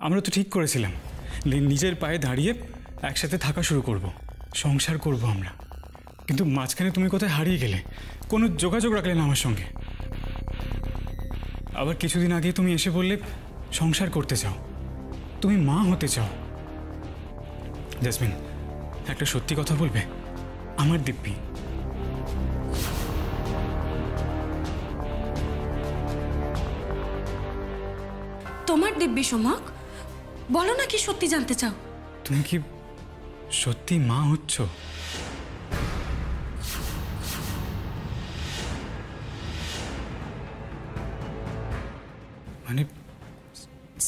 আমরা তো ঠিক করেছিলাম নিজের পায়ে দাঁড়িয়ে একসাথে থাকা শুরু করব, সংসার করব আমরা। কিন্তু মাঝখানে তুমি কোথায় হারিয়ে গেলে, কোনো যোগাযোগ রাখলে না আমার সঙ্গে। আবার কিছুদিন আগে তুমি এসে বললে সংসার করতে চাও, তুমি মা হতে চাও। জেসমিন, একটা সত্যি কথা বলবে? আমার দিব্যি, তোমার দিব্যি সোমক, বলো না কি সত্যি জানতে চাও? তুমি কি সত্যি মা হচ্ছ? মানে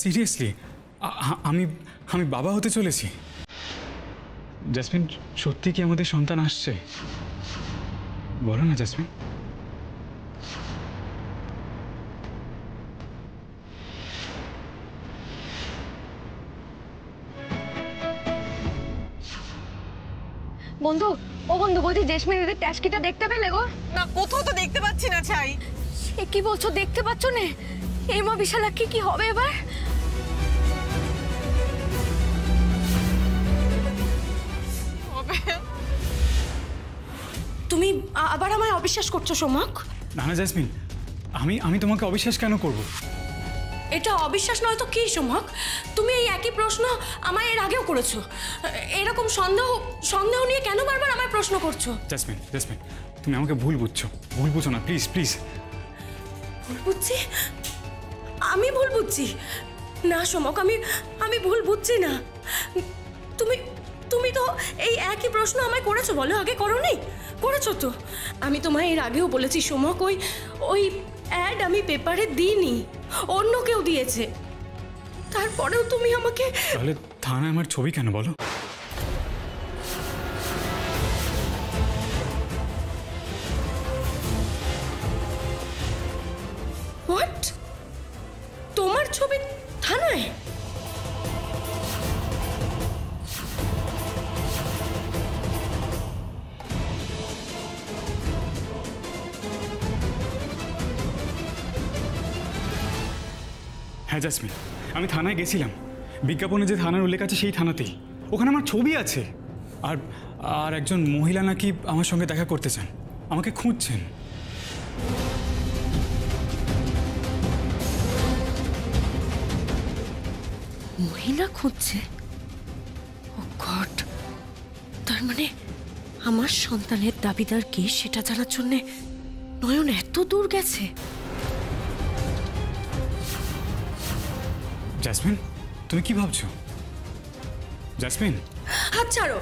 সিরিয়াসলি আমি আমি বাবা হতে চলেছি? জেসমিন, সত্যি কি আমাদের সন্তান আসছে? বলো না জেসমিন। বন্ধু, ও বন্ধু, বলছি জেসমিন দিদির ট্যাক্সিটা দেখতে পেলে গো? না, কোথাও তো দেখতে পাচ্ছি না। ছাই, সে কি বলছো, দেখতে পাচ্ছ না? এই মা বিশালাক্ষী কি হবে এবার? তুমি আবার আমায় অবিশ্বাস করছো সোমক? না না জেসমিন, আমি তোমাকে অবিশ্বাস কেন করব? এটা অবিশ্বাস নয় তো কি সোমক? তুমি এই একই প্রশ্ন আমায় এর আগেও করেছো। এরকম সন্দেহ নিয়ে কেন বারবার আমায় প্রশ্ন করছো? জেসমিন, জেসমিন, তুমি আমাকে ভুল বুঝছো না, প্লিজ প্লিজ। ভুল বুঝছি? আমি ভুল বুঝছি না সোমক, আমি ভুল বুঝছি না। তুমি তো এই একই প্রশ্ন আমায় করেছো, বলো আগে করোনি? করেছো তো। আমি তোমায় এর আগেও বলেছি সোমক, ওই অ্যাড আমি পেপারে দিইনি, অন্য কেউ দিয়েছে। তারপরেও তুমি আমাকে... তাহলে থানায় আমার ছবি কেন বলো? হোয়াট? তোমার ছবি থানায়? হ্যাঁ জেসমিন, আমি থানায় গেছিলাম। বিজ্ঞাপনে যে থানার উল্লেখ আছে সেই থানাতেই, ওখানে আমার ছবি আছে। আর আর একজন মহিলা নাকি আমার সঙ্গে দেখা করতে চান, আমাকে খুঁজছেন। মহিলা খুঁজছে? ও গড! তার মানে আমার সন্তানের দাবিদার কে সেটা জানার জন্যে নয়ন এত দূর গেছে? জেসমিন, তুমি কি ভাবছো? জেসমিন, হাত ছাড়ো!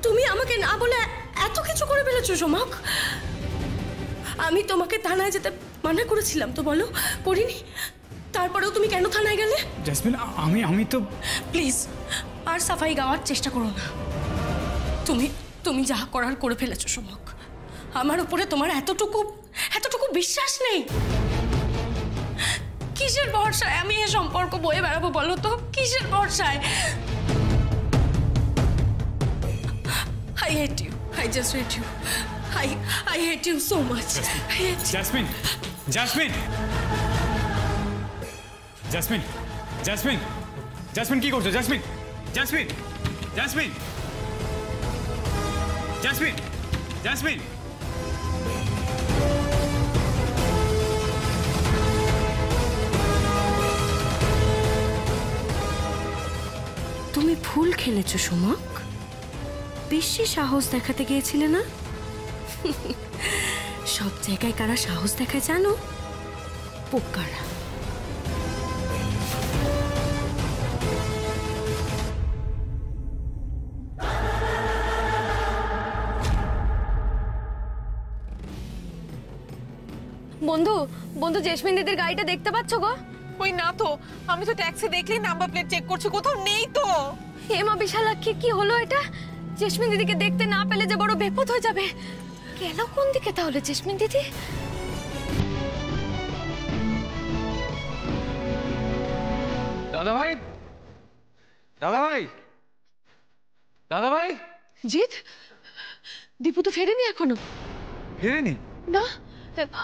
তুমি আমাকে না বলে এত কিছু করে ফেলেছো সোমক। আমি তোমাকে থানায় যেতে মানা করেছিলাম তো, বলো? করিনি? তারপরেও তুমি কেন থানায় গেলে? জেসমিন, আমি তো... প্লিজ আর সাফাই গাওয়ার চেষ্টা করো না। তুমি যা করার করে ফেলেছো সোমক। আমার উপরে তোমার এতটুকু বিশ্বাস নেই? কিসের ভরসায় আমি এ সম্পর্ক বয়ে বেড়াবো বলো তো? কিসের ভরসায়? I hate you. I just hate you. I hate you so much. Jasmine, jasmine, jasmine, jasmine, jasmine কি করছো? Jasmine, jasmine, jasmine, jasmine, jasmine. তুমি ভুল খেলেছো সোমক। বেশি সাহস দেখাতে গিয়েছিলে না? সব জায়গায় কারা সাহস দেখায় জানো? পোকারা। বন্ধু, জেসমিন দিদির গাড়িটা দেখতে পাচ্ছ গো? ওই না তো, আমি তো ট্যাক্সি দেখলেই নাম্বার প্লেট চেক করছি, কোথাও নেই তো। হে মা বিশালাক্ষী, কি হলো এটা? জেসমিন দিদিকে দেখতে না পেলে যে বড় বিপদ হয়ে যাবে। কেন কোন দিকে তাহলে জেসমিন দিদি? দাদা ভাই, দাদা ভাই, দাদা ভাই। জিৎ, দীপু তো ফেরেনি এখনো। ফেরেনি? না।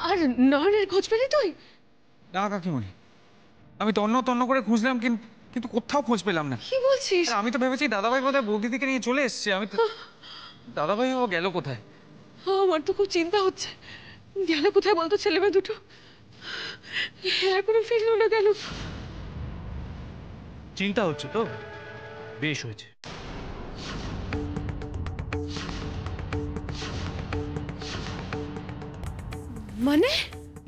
আর নয়নের খোঁজ পেলি তুই? না কাকিমণি, আমি তন্ন তন্ন করে খুঁজলাম, কিন্তু কিন্তু কোথাও খোঁজ পেলাম না। কি বলছিস? আর আমি তো ভেবেছি দাদাভাই বোধহয় বৌদিদিকে নিয়ে চলে এসছে। দাদাভাই ও গেল কোথায়? আমার তো খুব চিন্তা হচ্ছে। গেল কোথায় বলতো ছেলে মেয়ে দুটো? এখনো ফিরলো না কেন? চিন্তা হচ্ছে তো? বেশ হয়েছে। মানে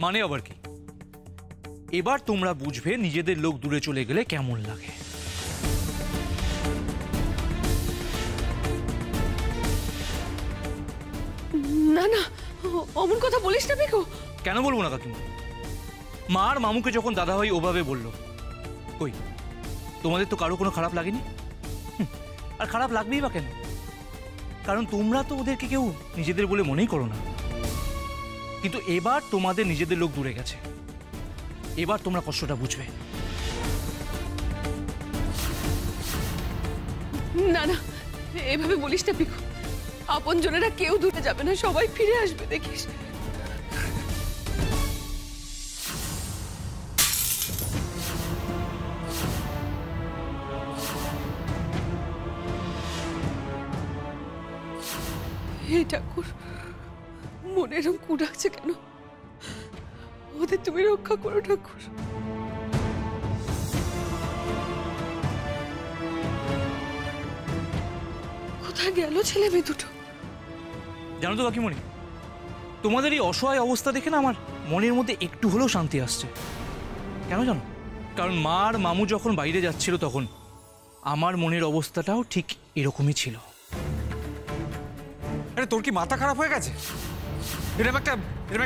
মানে আবার কি? এবার তোমরা বুঝবে নিজেদের লোক দূরে চলে গেলে কেমন লাগে। না না, অমন কথা বলিস না পিকু। কেন বলবো না কাকিমা? মা আর মামুকে যখন দাদাভাই ওভাবে বলল, কই তোমাদের তো কারো কোনো খারাপ লাগেনি? আর খারাপ লাগবেই বা কেন? কারণ তোমরা তো ওদেরকে কেউ নিজেদের বলে মনেই করো না। কিন্তু এবার তোমাদের নিজেদের লোক দূরে গেছে, এবার তোমরা কষ্টটা বুঝবে। না না, এভাবে বলিস না পিকু। আপন জনেরা কেউ দূরে যাবে না, সবাই ফিরে আসবে দেখিস। হে ঠাকুর, মনে এরকম কু ডাকছে কেন? ওদের তুমি রক্ষা করো ঠাকুর। কোথায় গেল ছেলে মেয়ে দুটো? জানো তো কাকিমণি, তোমাদের এই অসহায় অবস্থা দেখে না আমার মনের মধ্যে একটু হলেও শান্তি আসছে। কেন জানো? কারণ মা আর মামু যখন বাইরে যাচ্ছিল তখন আমার মনের অবস্থাটাও ঠিক এরকমই ছিল। আরে তোর কি মাথা খারাপ হয়ে গেছে? এরকম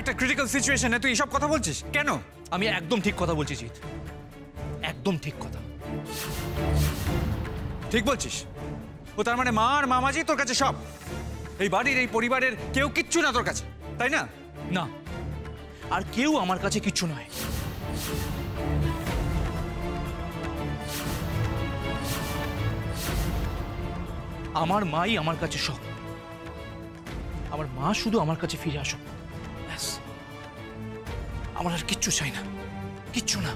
একটা ক্রিটিক্যাল সিচুয়েশনে তুই এসব কথা বলছিস কেন? আমি একদম ঠিক কথা বলছি জিৎ, একদম ঠিক কথা। ঠিক বলছিস? ও তার মানে মা আর মামাজি তোর কাছে সব? এই বাড়ির এই পরিবারের কেউ কিচ্ছু না তোর কাছে, তাই না? না, আর কেউ আমার কাছে কিচ্ছু নয়। আমার মাই আমার কাছে সব। আমার মা শুধু আমার কাছে ফিরে আসুক, ব্যাস। আমার আর কিচ্ছু চাই না, কিচ্ছু না।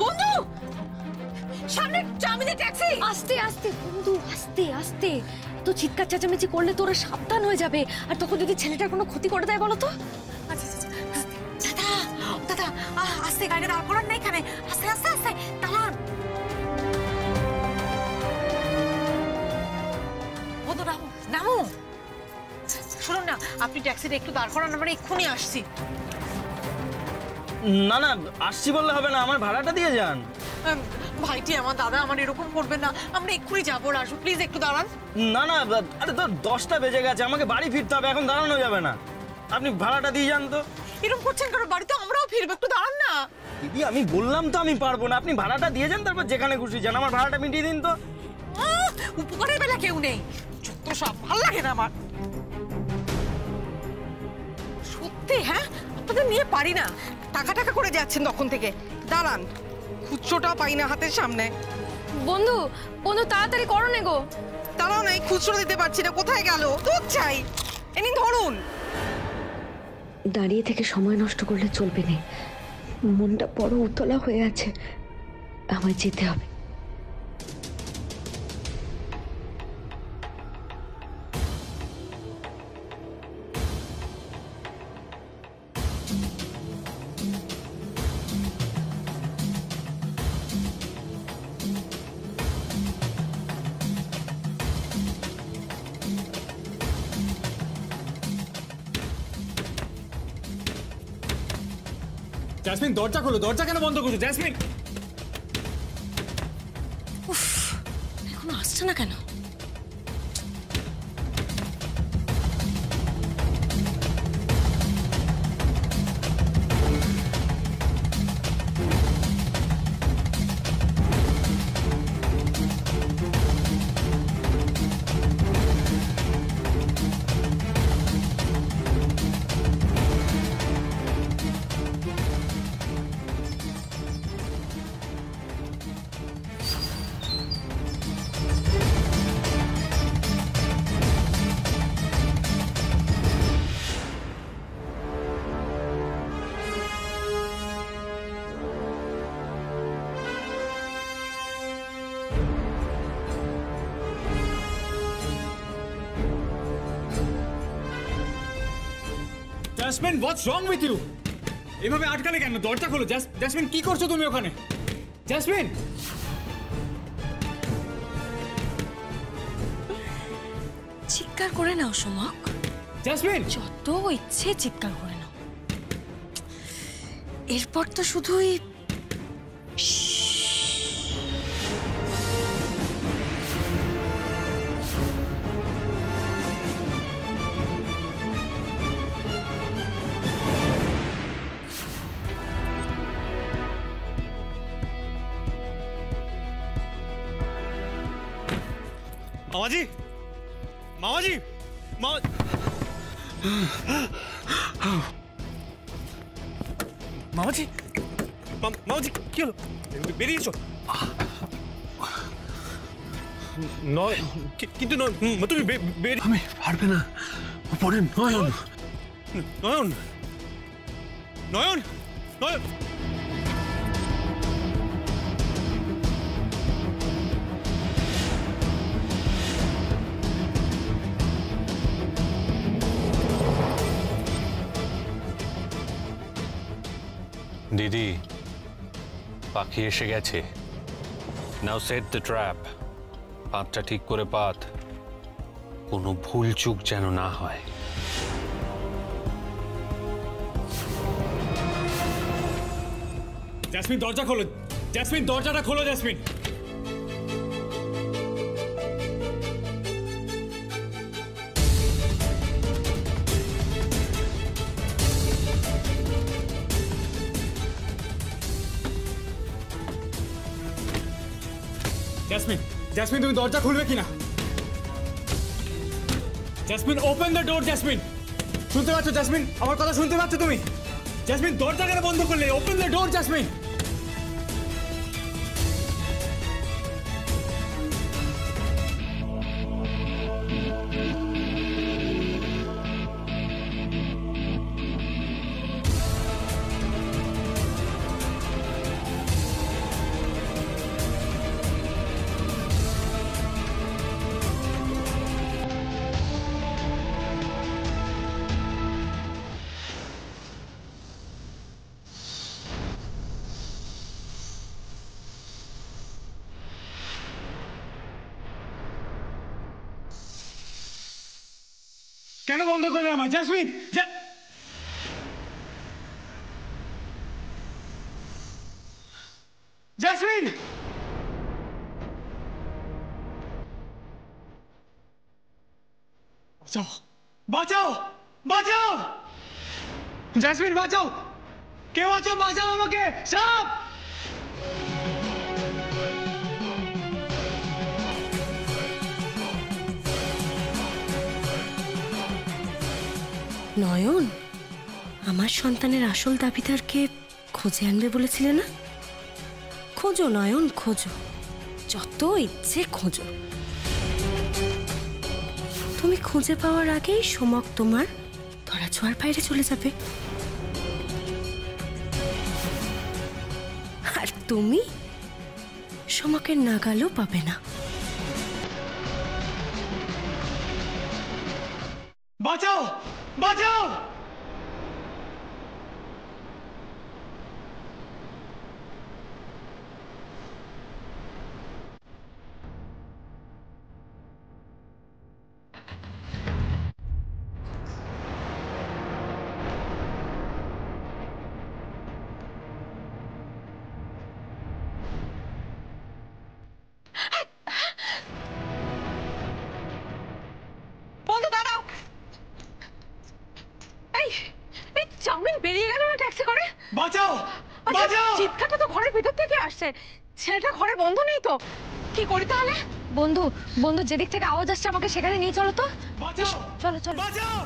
বন্ধু, সামনে চামিলি ট্যাক্সি। আস্তে আস্তে বন্ধু, আস্তে আস্তে। তো চিৎকার চেঁচামেচি করলে তোরা সাবধান হয়ে যাবে, আর তখন যদি ছেলেটার কোনো ক্ষতি করে দেয় বলো তো? দাদা দাদা, আস্তে গাড়ি দাঁড় করান না এখানে, আস্তে আস্তে আস্তে দাঁড়ান। বন্ধু নামো নামো। শুনুন না, আপনি ট্যাক্সিটা একটু দাঁড় করান, আমরা এক্ষুনি আসছি। না না, আসছি বললে হবে না, আমার ভাড়াটা দিয়ে যান। ভাইটি আমার দাদা, আমার এরকম করবেন না, আমরা এক্ষুনি যাবো। আসো প্লিজ, একটু দাঁড়ান। না না, আরে তো 10টা বেজে গেছে, আমাকে বাড়ি ফিরতে হবে, এখন দাঁড়ানো যাবে না। আপনি ভাড়াটা দিয়ে যান তো। এরকম করছেন কারো বাড়িতে, আমরাও ফিরবো, একটু দাঁড়ান না। দিদি আমি বললাম তো আমি পারবো না, আপনি ভাড়াটা দিয়ে যান, তারপর যেখানে খুশি যান, আমার ভাড়াটা মিটিয়ে দিন তো। উপকারের বেলা কেউ নেই, যত সব ভাল লাগে না আমার সত্যি। হ্যাঁ, আপনাদের নিয়ে পারি না, টাকা টাকা করে যাচ্ছেন তখন থেকে। দাঁড়ান, খুচরোটাও পাই না হাতের সামনে। বন্ধু বন্ধু তাড়াতাড়ি করো না গো। দাঁড়াও না, এই খুচরো দিতে পারছি না, কোথায় গেল? দুধ চাই, এনে ধরুন। দাঁড়িয়ে থেকে সময় নষ্ট করলে চলবে না, মনটা বড় উতলা হয়ে আছে, আমার যেতে হবে। জেসমিন, দরজা খোলো। দরজা কেন বন্ধ করছো জেসমিন? এখনো আসছে না কেন? Jasmine, what's wrong with you? এভাবে আটকালে কেন? দরজা খোলো। জাসমিন, কি করছো তুমি ওখানে? জাসমিন, চিৎকার করে নাও সমক, জাসমিন। যত ইচ্ছে চিৎকার করে নাও। এরপর তো শুধুই মামাজি, মামাজি, মামাজি, মামাজি, কি হলো? বেরিয়েছো? নয়, কিন্তু নয়, তুমি বেরিয়ে... আমি পারবে না, পরে নয়ন। নয়ন, নয়ন, নয়ন। দিদি, পাখি এসে গেছে। নাও সেট দ্য ট্র্যাপ। পাতটা ঠিক করে পাত, কোনো ভুল চুক যেন না হয়। জাসমিন, দরজা খোলো। জাসমিন, দরজাটা খোলো। জাসমিন, জাসমিন, জাসমিন, তুমি দরজা খুলবে কিনা? Jasmine, open the door. Jasmine, শুনতে পাচ্ছ? জাসমিন, আমার কথা শুনতে পাচ্ছ তুমি? জাসমিন, দরজা কেন বন্ধ করলে? Open the door jasmine. কেন বন্ধ করলে আমার? জাসমিন, জাসমিন, বাঁচাও, বাঁচাও, বাঁচাও! জাসমিন, বাঁচাও! কেউ আছো? বাঁচাও আমাকে! সাপ! নয়ন, আমার সন্তানের আসল দাবিদারকে খুঁজে আনবে বলেছিলে না? খোঁজো নয়ন, খোঁজো, যত ইচ্ছে খোঁজো। তুমি খুঁজে পাওয়ার আগেই সমক তোমার ধরাছোঁয়ার বাইরে চলে যাবে, আর তুমি সমকের নাগালও পাবে না। বাঁচাও, বাঁচাও! বেরিয়ে গেল না ট্যাক্সি করে? বাঁচাও, বাঁচাও! চিৎকারটা তো ঘরের ভিতর থেকে আসছে, ছেলেটা ঘরে বন্ধ নেই তো, কি করি তাহলে? বন্ধু, বন্ধু, যেদিক থেকে আওয়াজ আসছে আমাকে সেখানে নিয়ে চলো তো। বাঁচাও, চলো চলো। বাঁচাও!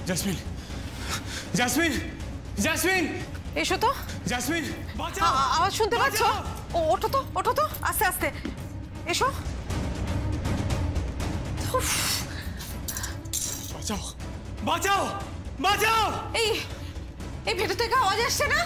জাসমিন, জাসমিন, জাসমিন, এসো তো। জাসমিন, বাঁচাও! আওয়াজ শুনতে পাচ্ছ? ও, ওঠো তো, ওঠো তো, আস্তে আস্তে এসো। উফ, বাঁচাও, বাঁচাও, বাঁচাও! এই এই ভেতর থেকে আওয়াজ আসছে না?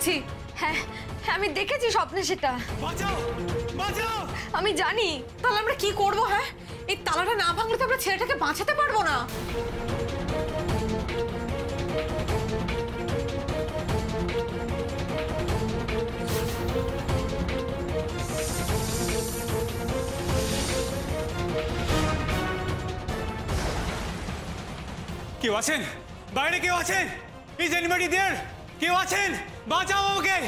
দেখছি। হ্যাঁ হ্যাঁ আমি দেখেছি স্বপ্নে সেটা। বাঁচাও বাঁচাও! আমি জানি। তাহলে আমরা কি করবো? হ্যাঁ, এই তালাটা না ভাঙলে তো আমরা ছেলেটাকে বাঁচাতে পারবো না। কেউ আছেন? বাইরে কেউ আছেন? Is anybody there? কেউ আছেন? বাঁচাও ওকে!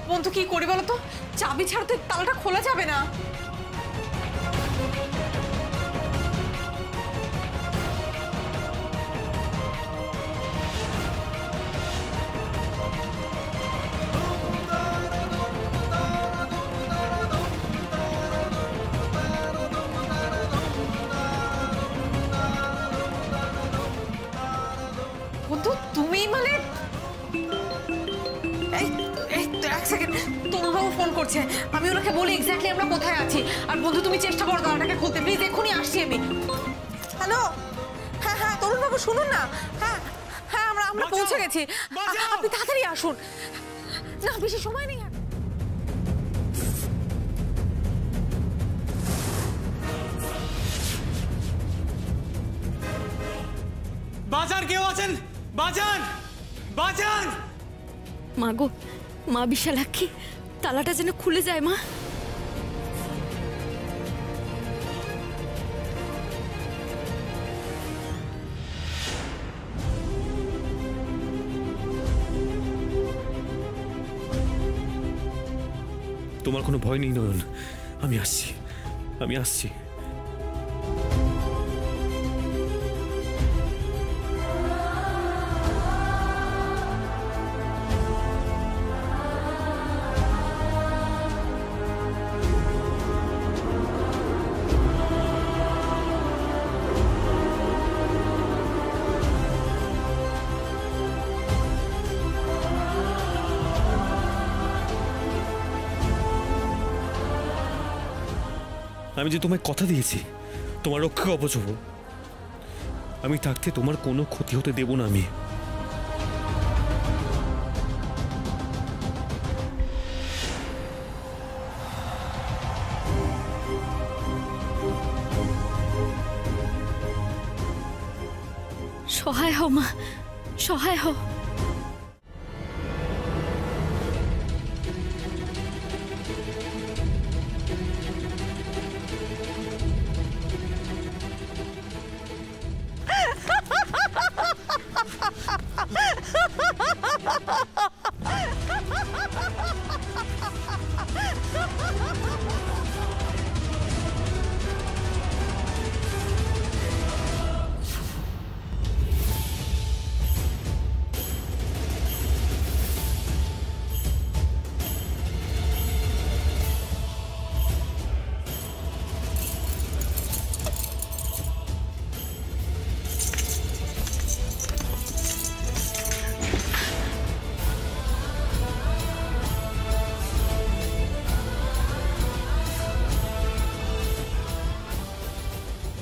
বন্ধু কি করি বলো তো? চাবি ছাড়া তো এই তালাটা খোলা যাবে না। বন্ধু তুমি মানে এই এই এক সেকেন্ড, তরুণবাবু ফোন করছে, আমি ওনাকে বলি এক্স্যাক্টলি আমরা কোথায় আছি। আর বন্ধু তুমি চেষ্টা করো তালাটাকে খুলতে, প্লিজ। এক্ষুনি আসছি আমি। হ্যালো, হ্যাঁ হ্যাঁ তরুণবাবু শুনুন না। হ্যাঁ হ্যাঁ আমরা পৌঁছে গেছি, আপনি তাড়াতাড়ি আসুন না, বেশি সময় নেই। বাঁচান! কেউ আছেন? বাঁচান বাঁচান! মা গো, মা বিশালাক্ষী, তালাটা যেন খুলে যায় মা। তোমার কোনো ভয় নেই নয়ন, আমি আসছি, আমি আসছি। আমি যে তোমায় কথা দিয়েছি তোমার রক্ষা কবচ হব, আমি থাকতে তোমার কোনো ক্ষতি হতে দেব না। আমি সহায় হও মা, সহায় হও।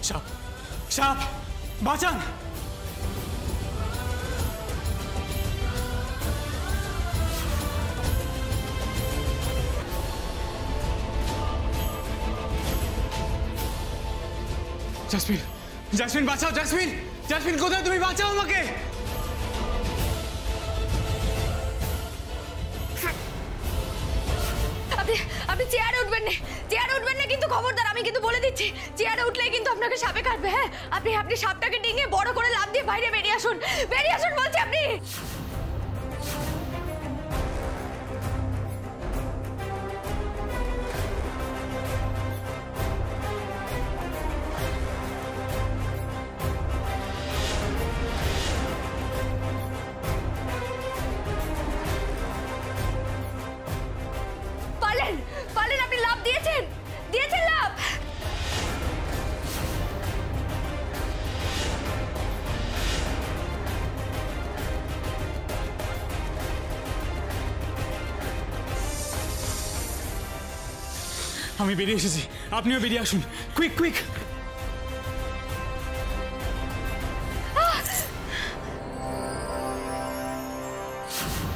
সাপ সাপ! বাঁচান! জাসমিন, জাসমিন বাঁচাও! জাসমিন, জাসমিন কোথায় তুমি? বাঁচাও আমাকে! আপনি চেয়ারে উঠবেন না, চেয়ারে উঠবেন না কিন্তু খবরদার, আমি কিন্তু বলে দিচ্ছি, চেয়ারে উঠলেই কিন্তু আপনাকে সাপে কাটবে। হ্যাঁ, আপনি সাপটাকে ডিঙিয়ে বড় করে লাফ দিয়ে বাইরে বেরিয়ে আসুন, বেরিয়ে আসুন বলছি। আপনি পারলেন, পারলেন, আপনি লাফ দিয়েছেন, দিয়েছেন লাফ। আমি বেরিয়ে এসেছি, আপনিও বেরিয়ে আসুন, কুইক কুইক! না।